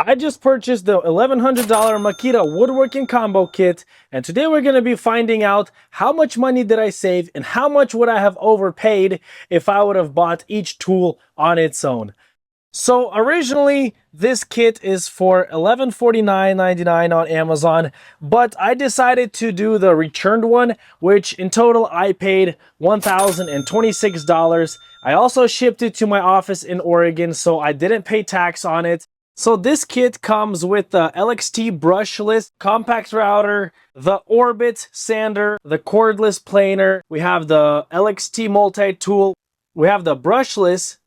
I just purchased the $1,100 Makita woodworking combo kit, and today we're going to be finding out how much money did I save and how much would I have overpaid if I would have bought each tool on its own. So originally this kit is for $1149.99 on Amazon, but I decided to do the returned one, which in total I paid $1,026. I also shipped it to my office in Oregon, so I didn't pay tax on it. So this kit comes with the LXT brushless compact router, the Orbit sander, the cordless planer. We have the LXT multi-tool. We have the brushless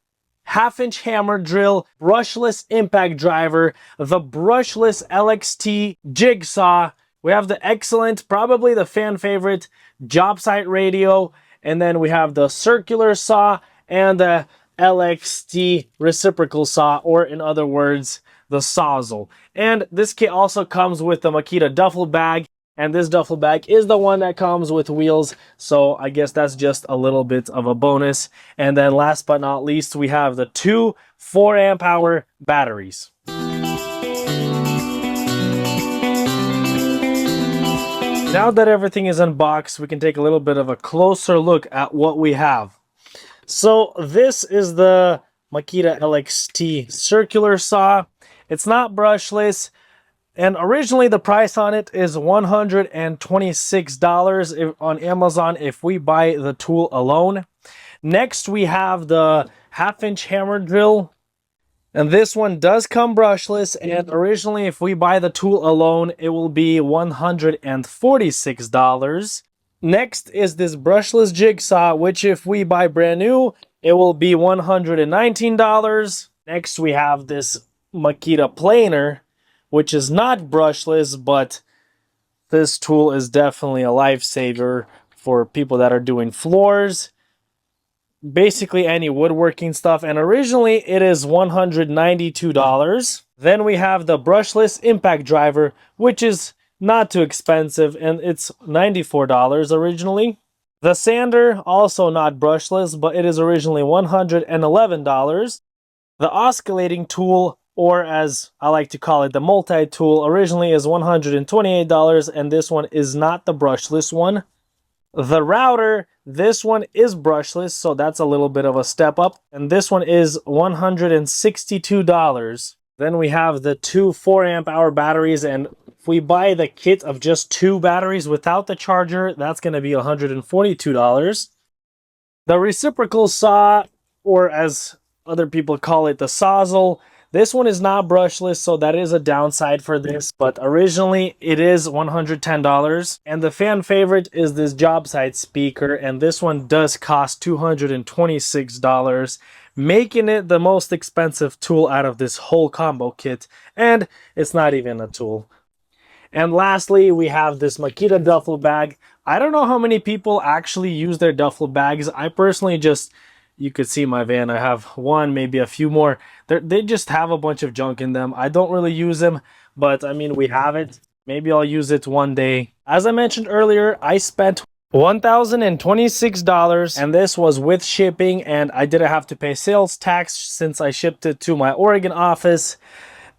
half-inch hammer drill, brushless impact driver, the brushless LXT jigsaw. We have the excellent, probably the fan favorite, job site radio. And then we have the circular saw and the LXT reciprocal saw, or in other words, the Sawzall. And this kit also comes with the Makita duffel bag, and this duffel bag is the one that comes with wheels, so I guess that's just a little bit of a bonus. And then last but not least, we have the two 4 amp hour batteries. Now that everything is unboxed, we can take a little bit of a closer look at what we have. So this is the Makita LXT circular saw. It's not brushless, and originally the price on it is $126 on Amazon if we buy the tool alone. Next we have the half-inch hammer drill, and this one does come brushless, and originally if we buy the tool alone it will be $146. Next is this brushless jigsaw, which if we buy brand new, it will be $119. Next we have this Makita planer, which is not brushless, but this tool is definitely a lifesaver for people that are doing floors, basically any woodworking stuff, and originally it is $192. Then we have the brushless impact driver, which is not too expensive, and it's $94 originally. The sander, also not brushless, but it is originally $111. The oscillating tool, or as I like to call it, the multi-tool, originally is $128, and this one is not the brushless one. The router, this one is brushless, so that's a little bit of a step up, and this one is $162. Then we have the two 4 amp hour batteries, and if we buy the kit of just 2 batteries without the charger, that's going to be $142. The reciprocal saw, or as other people call it, the Sawzall, this one is not brushless, so that is a downside for this, but originally it is $110. And the fan favorite is this job site speaker, and this one does cost $226, making it the most expensive tool out of this whole combo kit, and it's not even a tool. And lastly, we have this Makita duffel bag. I don't know how many people actually use their duffel bags. I personally just, you could see my van, I have one, maybe a few more. They just have a bunch of junk in them. I don't really use them, but I mean, we have it. Maybe I'll use it one day. As I mentioned earlier, I spent $1,026, and this was with shipping, and I didn't have to pay sales tax since I shipped it to my Oregon office.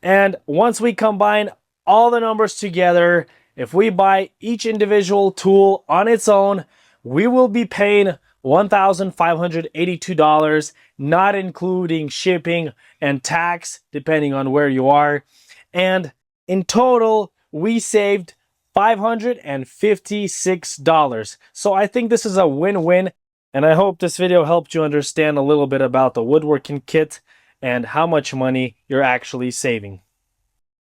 And once we combine all the numbers together, if we buy each individual tool on its own, we will be paying $1,582, not including shipping and tax, depending on where you are. And in total, we saved $556. So I think this is a win-win, and I hope this video helped you understand a little bit about the woodworking kit and how much money you're actually saving.